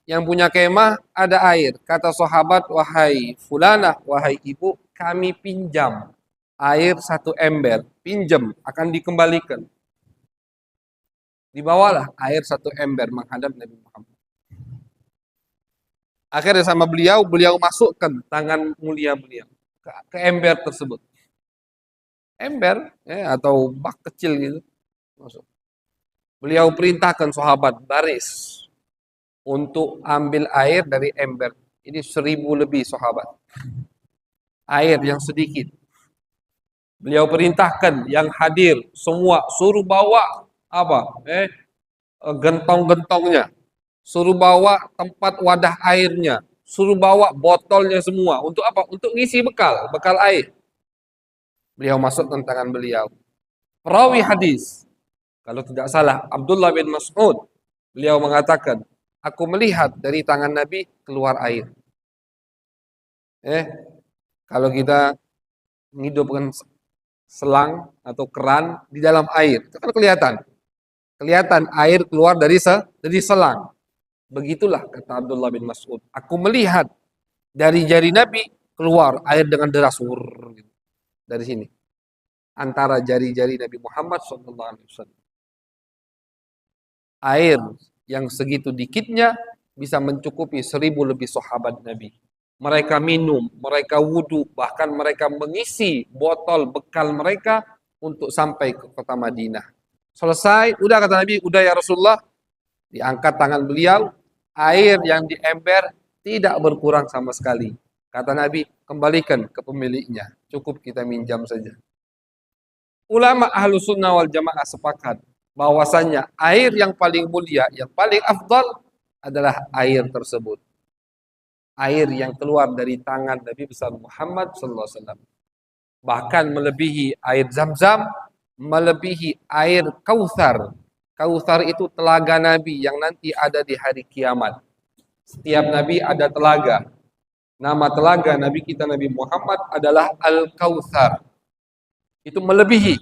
yang punya kemah, ada air. Kata sahabat, wahai fulanah, wahai ibu, kami pinjam air 1 ember, pinjam, akan dikembalikan. Dibawalah air 1 ember menghadap Nabi Muhammad. Akhirnya sama beliau masukkan tangan mulia beliau ke ember tersebut. Ember atau bak kecil gitu. Masuk. Beliau perintahkan sahabat baris untuk ambil air dari ember. Ini 1000 lebih sahabat. Air yang sedikit. Beliau perintahkan yang hadir semua suruh bawa apa? Gentong-gentongnya. Suruh bawa tempat wadah airnya, suruh bawa botolnya semua. Untuk apa? Untuk ngisi bekal air. Beliau masukkan tangan beliau. Perawi hadis, kalau tidak salah, Abdullah bin Mas'ud, beliau mengatakan, aku melihat dari tangan Nabi keluar air. Kalau kita menghidupkan selang atau keran di dalam air, itu kan kelihatan air keluar dari selang. Begitulah kata Abdullah bin Mas'ud. Aku melihat dari jari Nabi keluar air dengan deras gitu. Dari sini. Antara jari-jari Nabi Muhammad SAW. Air yang segitu dikitnya bisa mencukupi 1000 lebih sahabat Nabi. Mereka minum, mereka wudhu, bahkan mereka mengisi botol bekal mereka untuk sampai ke kota Madinah. Selesai, udah kata Nabi, udah ya Rasulullah. Diangkat tangan beliau, air yang di ember tidak berkurang sama sekali. Kata Nabi, kembalikan ke pemiliknya. Cukup kita minjam saja. Ulama Ahlus Sunnah wal Jamaah sepakat bahwasanya air yang paling mulia, yang paling afdal adalah air tersebut. Air yang keluar dari tangan Nabi besar Muhammad sallallahu alaihi wasallam. Bahkan melebihi air Zam-Zam, melebihi air Kautsar. Kautsar itu telaga Nabi yang nanti ada di hari kiamat. Setiap Nabi ada telaga. Nama telaga Nabi kita Nabi Muhammad adalah Al-Kautsar. Itu melebihi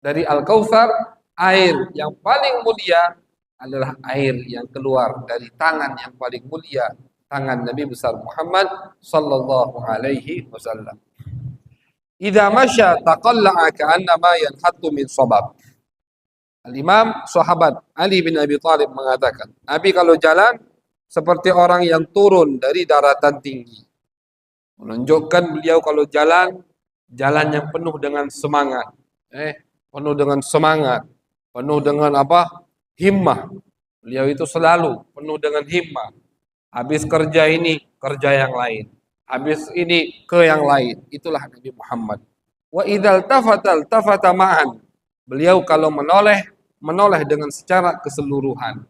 dari Al-Kautsar air yang paling mulia adalah air yang keluar dari tangan yang paling mulia, tangan Nabi besar Muhammad sallallahu alaihi wasallam. Idza masya taqalla'a ka'annama yanhattu min sabab. Al-Imam sahabat Ali bin Abi Thalib mengatakan, Nabi kalau jalan seperti orang yang turun dari daratan tinggi. Menunjukkan beliau kalau jalan, jalan yang penuh dengan semangat. Penuh dengan semangat, penuh dengan apa? Himmah. Beliau itu selalu penuh dengan himmah. Habis kerja ini, kerja yang lain. Habis ini ke yang lain. Itulah Nabi Muhammad. Wa idzal tafata ma'an. Beliau kalau menoleh, menoleh dengan secara keseluruhan.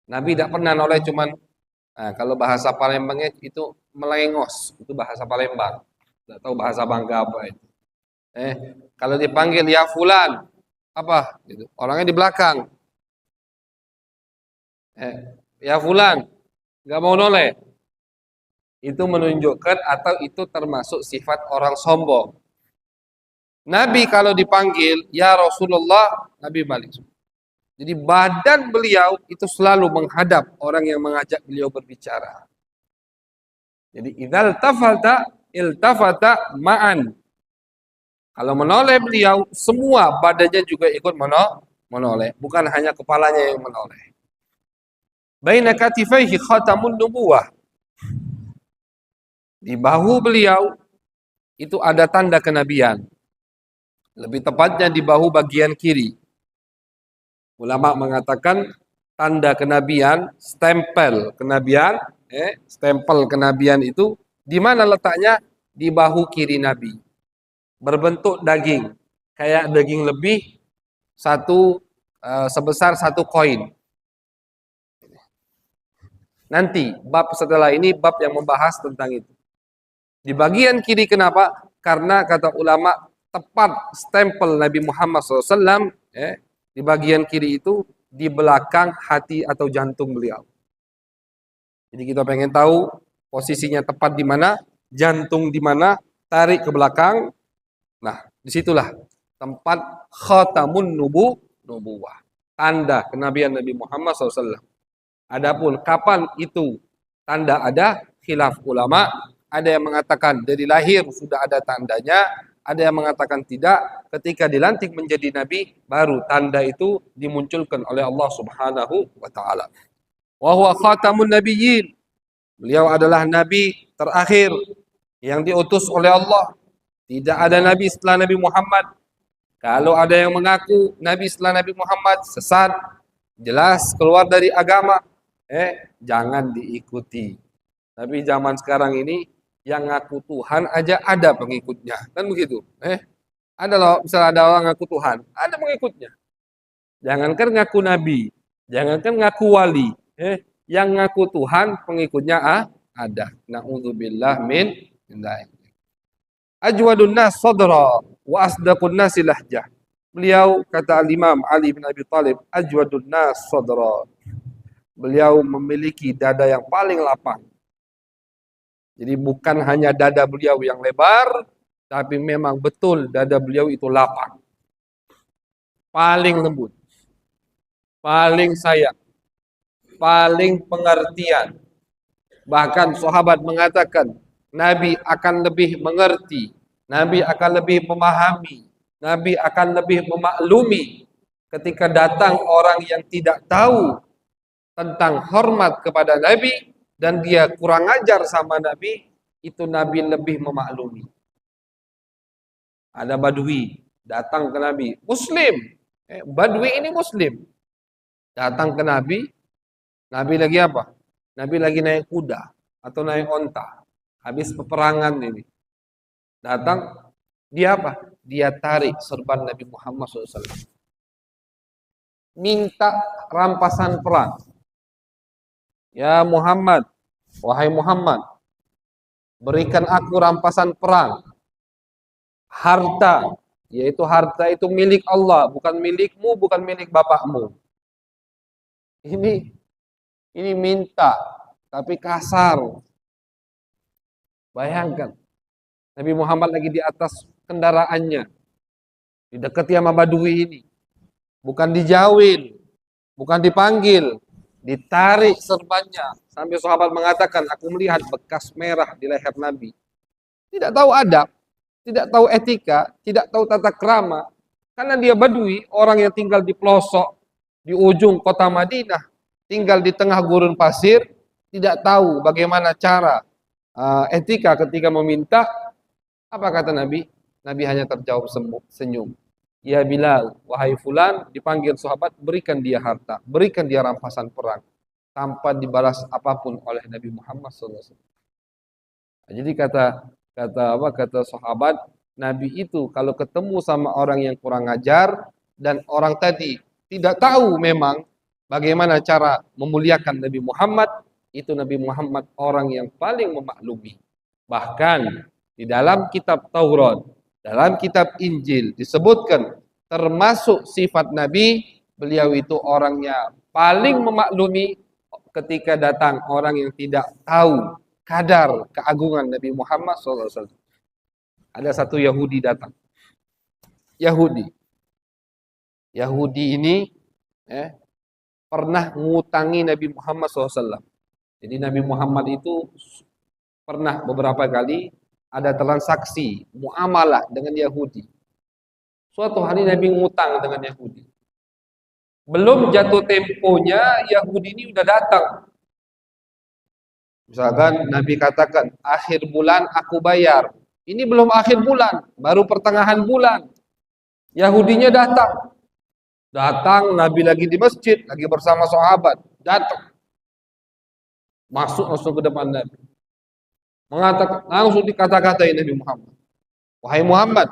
Nabi tidak pernah noleh cuman kalau bahasa Palembangnya itu melengos, itu bahasa Palembang. Tidak tahu bahasa Bangka apa itu. Kalau dipanggil ya fulan, apa? Gitu. Orangnya di belakang. Ya fulan, nggak mau noleh. Itu menunjukkan atau itu termasuk sifat orang sombong. Nabi kalau dipanggil ya Rasulullah, Nabi balik. Jadi badan beliau itu selalu menghadap orang yang mengajak beliau berbicara. Jadi idzal tafata iltafata ma'an. Kalau menoleh beliau, semua badannya juga ikut menoleh, bukan hanya kepalanya yang menoleh. Baina katifaihi khatamun nubuwah. Di bahu beliau itu ada tanda kenabian. Lebih tepatnya di bahu bagian kiri. Ulama mengatakan tanda kenabian, stempel kenabian itu di mana letaknya? Di bahu kiri Nabi. Berbentuk daging, kayak daging lebih sebesar satu koin. Nanti bab setelah ini bab yang membahas tentang itu. Di bagian kiri kenapa? Karena kata ulama tepat stempel Nabi Muhammad SAW di bagian kiri itu di belakang hati atau jantung beliau. Jadi kita pengen tahu posisinya tepat di mana, jantung di mana, tarik ke belakang. Nah, disitulah tempat khatamun nubuwah, tanda kenabian Nabi Muhammad SAW. Adapun kapan itu tanda ada, khilaf ulama. Ada yang mengatakan dari lahir sudah ada tandanya, ada yang mengatakan tidak. Ketika dilantik menjadi nabi, baru tanda itu dimunculkan oleh Allah Subhanahu wa taala. Wa huwa khatamun nabiyyin. Beliau adalah nabi terakhir yang diutus oleh Allah. Tidak ada nabi setelah Nabi Muhammad. Kalau ada yang mengaku nabi setelah Nabi Muhammad, sesat, jelas keluar dari agama. Jangan diikuti. Tapi zaman sekarang ini yang ngaku Tuhan aja ada pengikutnya, kan begitu? Ada loh, misalnya ada orang ngaku Tuhan, ada pengikutnya. Jangankan ngaku nabi, jangankan ngaku wali, yang ngaku Tuhan pengikutnya ada. Na'udzubillah min dzalik. Ajwadun nas sadra wa asdaqun nas lahjah. Beliau kata Imam Ali bin Abi Thalib, ajwadun nas sadra. Beliau memiliki dada yang paling lapang. Jadi bukan hanya dada beliau yang lebar, tapi memang betul dada beliau itu lapang. Paling lembut, paling sayang, paling pengertian. Bahkan sahabat mengatakan, Nabi akan lebih mengerti, Nabi akan lebih memahami, Nabi akan lebih memaklumi ketika datang orang yang tidak tahu tentang hormat kepada Nabi dan dia kurang ajar sama Nabi, itu Nabi lebih memaklumi. Ada Badui datang ke Nabi, Muslim, Badui ini Muslim, datang ke Nabi, Nabi lagi apa? Nabi lagi naik kuda atau naik onta, habis peperangan ini, datang, dia apa? Dia tarik serban Nabi Muhammad SAW, minta rampasan perang. Ya Muhammad, wahai Muhammad, berikan aku rampasan perang. Harta, yaitu harta itu milik Allah, bukan milikmu, bukan milik bapakmu. Ini minta, tapi kasar. Bayangkan, Nabi Muhammad lagi di atas kendaraannya, didekati sama Badui ini. bukan dijauhin, bukan dipanggil, ditarik serbannya. Sampai sahabat mengatakan, aku melihat bekas merah di leher Nabi. Tidak tahu adab, tidak tahu etika, tidak tahu tata krama. Karena dia Badui, orang yang tinggal di pelosok, di ujung kota Madinah, tinggal di tengah gurun pasir, tidak tahu bagaimana cara etika ketika meminta. Apa kata Nabi? Nabi hanya terjawab senyum. Ya Bilal, wahai fulan, dipanggil sahabat, berikan dia harta, berikan dia rampasan perang, tanpa dibalas apapun oleh Nabi Muhammad SAW. Jadi kata sahabat, Nabi itu kalau ketemu sama orang yang kurang ajar dan orang tadi tidak tahu memang bagaimana cara memuliakan Nabi Muhammad, itu Nabi Muhammad orang yang paling memaklumi. Bahkan di dalam kitab Taurat, dalam kitab Injil disebutkan termasuk sifat Nabi, beliau itu orangnya paling memaklumi ketika datang orang yang tidak tahu kadar keagungan Nabi Muhammad SAW. Ada satu Yahudi datang. Yahudi ini pernah ngutangi Nabi Muhammad SAW. Jadi Nabi Muhammad itu pernah beberapa kali ada transaksi muamalah dengan Yahudi. Suatu hari Nabi ngutang dengan Yahudi. Belum jatuh temponya, Yahudi ini udah datang. Misalkan Nabi katakan, akhir bulan aku bayar. Ini belum akhir bulan, baru pertengahan bulan. Yahudinya datang. Datang, Nabi lagi di masjid, lagi bersama sahabat. Datang. Masuk langsung ke depan Nabi. Mengatakan, langsung dikata-katain Nabi Muhammad. Wahai Muhammad,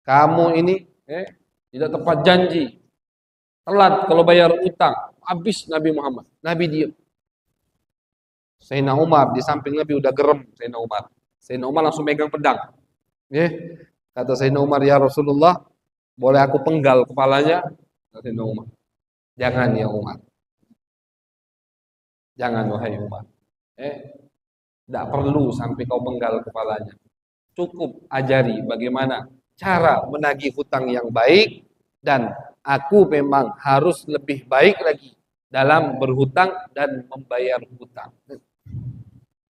kamu ini tidak tepat janji. Telat kalau bayar utang. Habis Nabi Muhammad. Nabi diam. Sayyidina Umar di samping Nabi udah gerem. Sayyidina Umar langsung megang pedang. Kata Sayyidina Umar, ya Rasulullah, boleh aku penggal kepalanya? Kata Sayyidina Umar, jangan ya Umar. Jangan wahai Umar. Tidak perlu sampai kau penggal kepalanya. Cukup ajari bagaimana cara menagih hutang yang baik, dan aku memang harus lebih baik lagi dalam berhutang dan membayar hutang.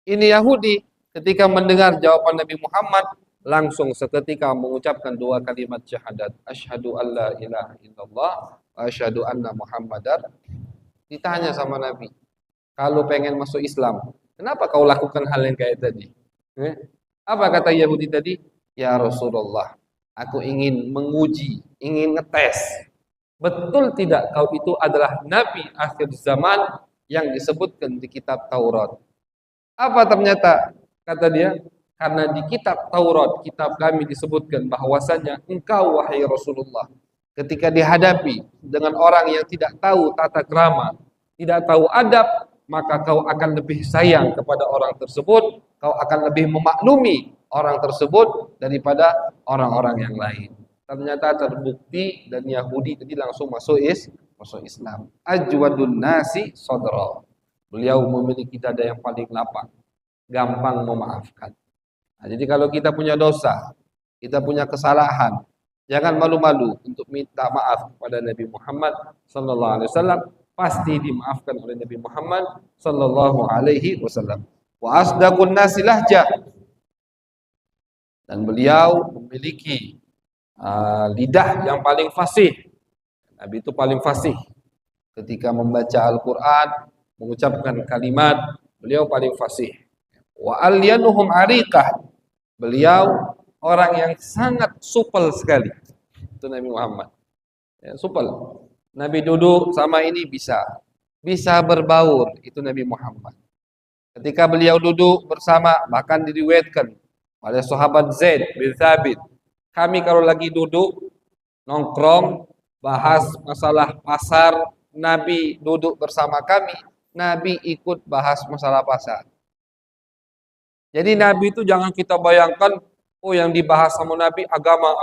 Ini Yahudi ketika mendengar jawaban Nabi Muhammad langsung seketika mengucapkan dua kalimat syahadat, asyhadu alla ilaha illallah wa asyhadu anna Muhammadar. Ditanya sama Nabi, kalau pengen masuk Islam, kenapa kau lakukan hal yang kayak tadi? Apa kata Yahudi tadi? Ya Rasulullah, aku ingin menguji, ingin ngetes. Betul tidak kau itu adalah Nabi akhir zaman yang disebutkan di kitab Taurat? Apa ternyata? Kata dia, karena di kitab Taurat, kitab kami disebutkan bahwasanya engkau wahai Rasulullah, ketika dihadapi dengan orang yang tidak tahu tata krama, tidak tahu adab, maka kau akan lebih sayang kepada orang tersebut, kau akan lebih memaklumi orang tersebut daripada orang-orang yang lain. Ternyata terbukti dan Yahudi tadi langsung masuk Islam. Ajwadun nasi sadra. Beliau memiliki dada yang paling lapang, gampang memaafkan. Nah, jadi kalau kita punya dosa, kita punya kesalahan, jangan malu-malu untuk minta maaf kepada Nabi Muhammad sallallahu alaihi wasallam, pasti dimaafkan oleh Nabi Muhammad sallallahu alaihi wasallam. Wa asdaqun nasi lahjah. Dan beliau memiliki lidah yang paling fasih. Nabi itu paling fasih. Ketika membaca Al-Quran, mengucapkan kalimat, beliau paling fasih. Wa alyanuhum ariqah. Beliau orang yang sangat supel sekali. Itu Nabi Muhammad. Supel. Nabi duduk sama ini bisa berbaur. Itu Nabi Muhammad. Ketika beliau duduk bersama, bahkan diriwayatkan oleh sahabat Zaid bin Thabit, kami kalau lagi duduk nongkrong bahas masalah pasar, Nabi duduk bersama kami, Nabi ikut bahas masalah pasar. Jadi Nabi itu jangan kita bayangkan, oh yang dibahas sama Nabi agama,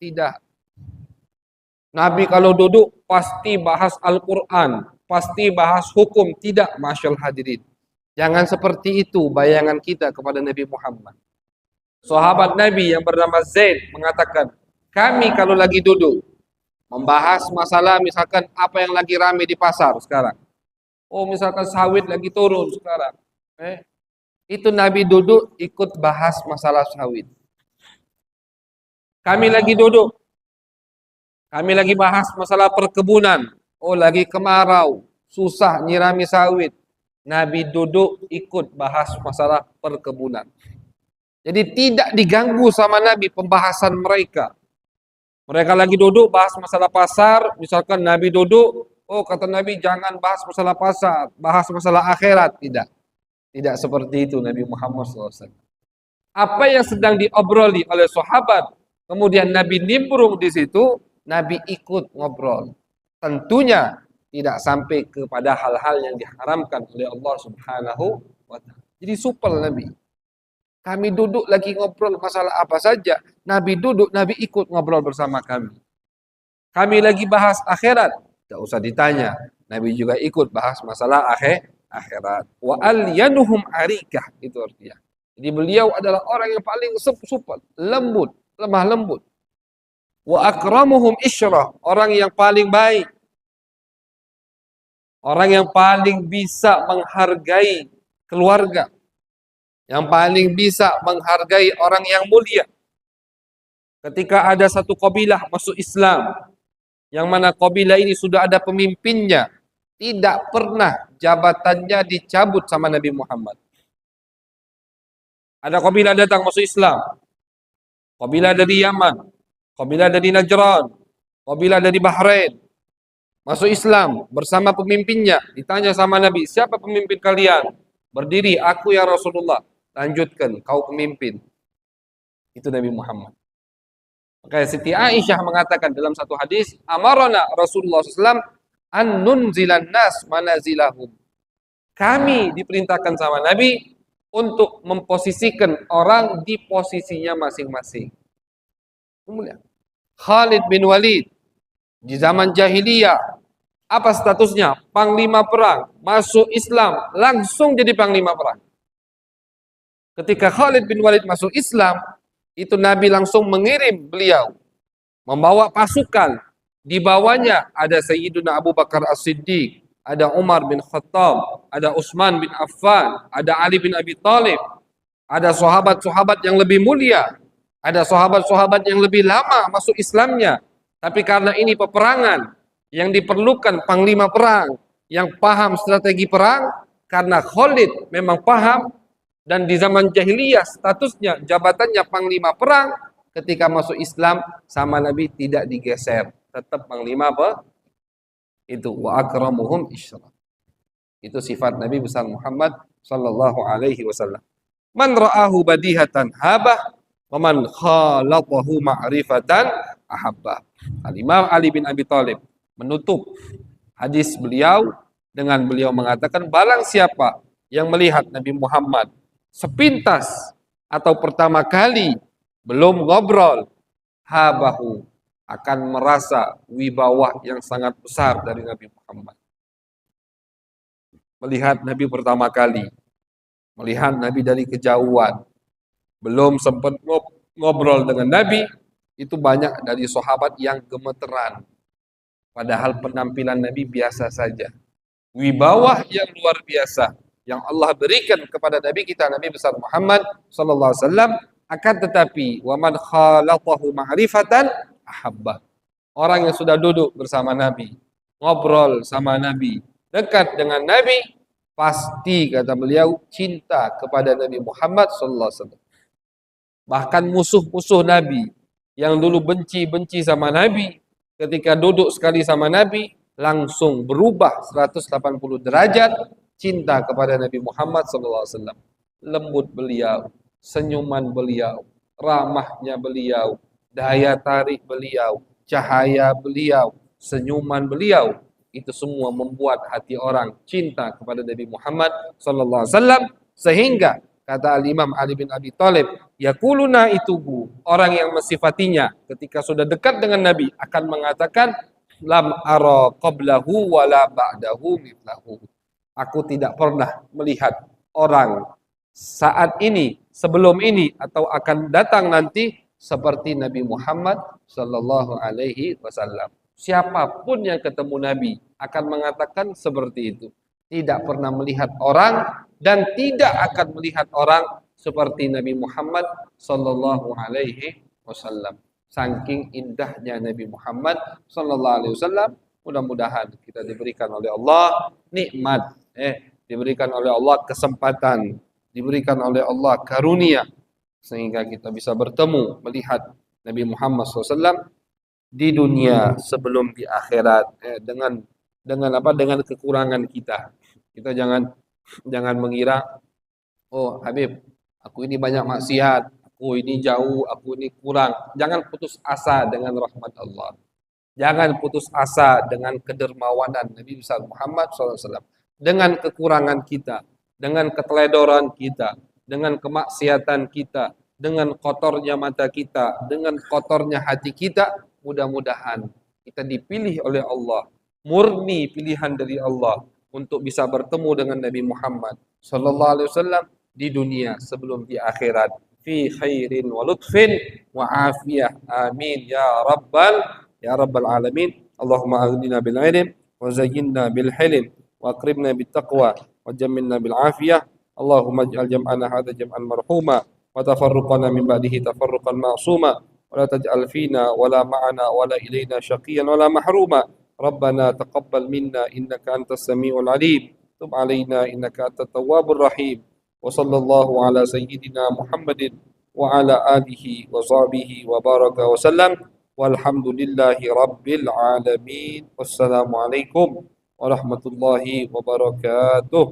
tidak. Nabi kalau duduk pasti bahas Al-Quran, pasti bahas hukum, tidak, masyaallah hadirin. Jangan seperti itu bayangan kita kepada Nabi Muhammad. Sahabat Nabi yang bernama Zaid mengatakan, kami kalau lagi duduk, Membahas masalah misalkan apa yang lagi rame di pasar sekarang. Oh, misalkan sawit lagi turun sekarang. Itu Nabi duduk ikut bahas masalah sawit. Kami lagi duduk, kami lagi bahas masalah perkebunan. Oh, lagi kemarau, susah nyirami sawit. Nabi duduk ikut bahas masalah perkebunan. Jadi tidak diganggu sama Nabi pembahasan mereka. Mereka lagi duduk bahas masalah pasar, misalkan Nabi duduk, oh kata Nabi jangan bahas masalah pasar, bahas masalah akhirat. Tidak. Tidak seperti itu Nabi Muhammad SAW. Apa yang sedang diobroli oleh sahabat, kemudian Nabi nimbrung di situ, Nabi ikut ngobrol. Tentunya tidak sampai kepada hal-hal yang diharamkan oleh Allah Subhanahu wa taala. Jadi supel Nabi. Kami duduk lagi ngobrol masalah apa saja, Nabi duduk, Nabi ikut ngobrol bersama kami. Kami lagi bahas akhirat, tidak usah ditanya. Nabi juga ikut bahas masalah akhirat. Wa alyanuhum arikah, itu artinya. Jadi beliau adalah orang yang paling supel, lembut, lemah lembut. Wa akramuhum isyrah, orang yang paling baik. Orang yang paling bisa menghargai keluarga. Yang paling bisa menghargai orang yang mulia. Ketika ada satu kabilah masuk Islam, yang mana kabilah ini sudah ada pemimpinnya, tidak pernah jabatannya dicabut sama Nabi Muhammad. Ada kabilah datang masuk Islam, kabilah dari Yaman, kabilah dari Najran, kabilah dari Bahrain, masuk Islam bersama pemimpinnya. Ditanya sama Nabi, siapa pemimpin kalian? Berdiri, aku ya Rasulullah. Lanjutkan, kau pemimpin. Itu Nabi Muhammad. Maka Siti Aisyah mengatakan dalam satu hadis, amarona Rasulullah SAW an nunzilan nas manazilahum. Kami diperintahkan sama Nabi untuk memposisikan orang di posisinya masing-masing. Kemudian Khalid bin Walid di zaman jahiliyah, apa statusnya? Panglima perang, masuk Islam, langsung jadi panglima perang. Ketika Khalid bin Walid masuk Islam, itu Nabi langsung mengirim beliau membawa pasukan. Di bawahnya ada Sayyiduna Abu Bakar As-Siddiq, ada Umar bin Khattab, ada Utsman bin Affan, ada Ali bin Abi Thalib, ada sahabat-sahabat yang lebih mulia, ada sahabat-sahabat yang lebih lama masuk Islamnya. Tapi karena ini peperangan yang diperlukan panglima perang yang paham strategi perang, karena Khalid memang paham. Dan di zaman jahiliyah statusnya, jabatannya panglima perang, ketika masuk Islam sama Nabi tidak digeser, tetap panglima apa? Itu wa akramuhum isyrah. Itu sifat Nabi besar Muhammad sallallahu alaihi wasallam. Man ra'ahu badihatan habah wa man khalatahu ma'rifatan ahabbah. Al-Imam Ali bin Abi Thalib menutup hadis beliau dengan beliau mengatakan, barang siapa yang melihat Nabi Muhammad sepintas atau pertama kali belum ngobrol, habahu, akan merasa wibawa yang sangat besar dari Nabi Muhammad. Melihat Nabi pertama kali, melihat Nabi dari kejauhan, belum sempat ngobrol dengan Nabi, itu banyak dari sahabat yang gemeteran. Padahal penampilan Nabi biasa saja. Wibawa yang luar biasa yang Allah berikan kepada Nabi kita, Nabi besar Muhammad sallallahu alaihi wasallam, akan tetapi wa man khalatahu ma'rifatan ahabbah. Orang yang sudah duduk bersama Nabi, ngobrol sama Nabi, dekat dengan Nabi, pasti kata beliau cinta kepada Nabi Muhammad sallallahu alaihi wasallam. Bahkan musuh-musuh Nabi yang dulu benci-benci sama Nabi, ketika duduk sekali sama Nabi, langsung berubah 180 derajat cinta kepada Nabi Muhammad SAW. Lembut beliau, senyuman beliau, ramahnya beliau, daya tarik beliau, cahaya beliau, senyuman beliau, itu semua membuat hati orang cinta kepada Nabi Muhammad SAW. Sehingga kata Al-Imam Ali bin Abi Thalib, yaquluna itubu, orang yang mensifatinya ketika sudah dekat dengan Nabi akan mengatakan, lam ara qablahu wala ba'dahu mithlahu. Aku tidak pernah melihat orang saat ini, sebelum ini, atau akan datang nanti seperti Nabi Muhammad sallallahu alaihi wasallam. Siapapun yang ketemu Nabi akan mengatakan seperti itu. Tidak pernah melihat orang dan tidak akan melihat orang seperti Nabi Muhammad sallallahu alaihi wasallam. Saking indahnya Nabi Muhammad sallallahu alaihi wasallam, mudah-mudahan kita diberikan oleh Allah nikmat, diberikan oleh Allah kesempatan, diberikan oleh Allah karunia sehingga kita bisa bertemu melihat Nabi Muhammad SAW di dunia sebelum di akhirat, dengan apa, dengan kekurangan kita. Kita jangan mengira, oh Habib, aku ini banyak maksiat, aku ini jauh, aku ini kurang. Jangan putus asa dengan rahmat Allah. Jangan putus asa dengan kedermawanan Nabi besar Muhammad SAW. Dengan kekurangan kita, dengan keteledoran kita, dengan kemaksiatan kita, dengan kotornya mata kita, dengan kotornya hati kita, mudah-mudahan kita dipilih oleh Allah, murni pilihan dari Allah untuk bisa bertemu dengan Nabi Muhammad sallallahu alaihi wasallam di dunia sebelum di akhirat, fi khairin wa lutfin wa afiyah. Amin ya rabbal alamin. Allahumma aghnina bil ilm wa zayyinna bil hilm wa akrimna bit taqwa wa jammilna bil afiyah. Allahumma ij'al jam'ana hadha jam'an marhuma wa tafarruqana min ba'dihi tafarruqan ma'suma wa la taj'al fina wa la ma'ana wa la ilayna syaqiyan wa la mahruma. ربنا تقبل منا إنك أنت السميع العليم تب علينا إنك أنت التواب الرحيم وصلى الله على سيدنا محمد وعلى آله وصحبه وبارك وسلم والحمد لله رب العالمين والسلام عليكم ورحمة الله وبركاته.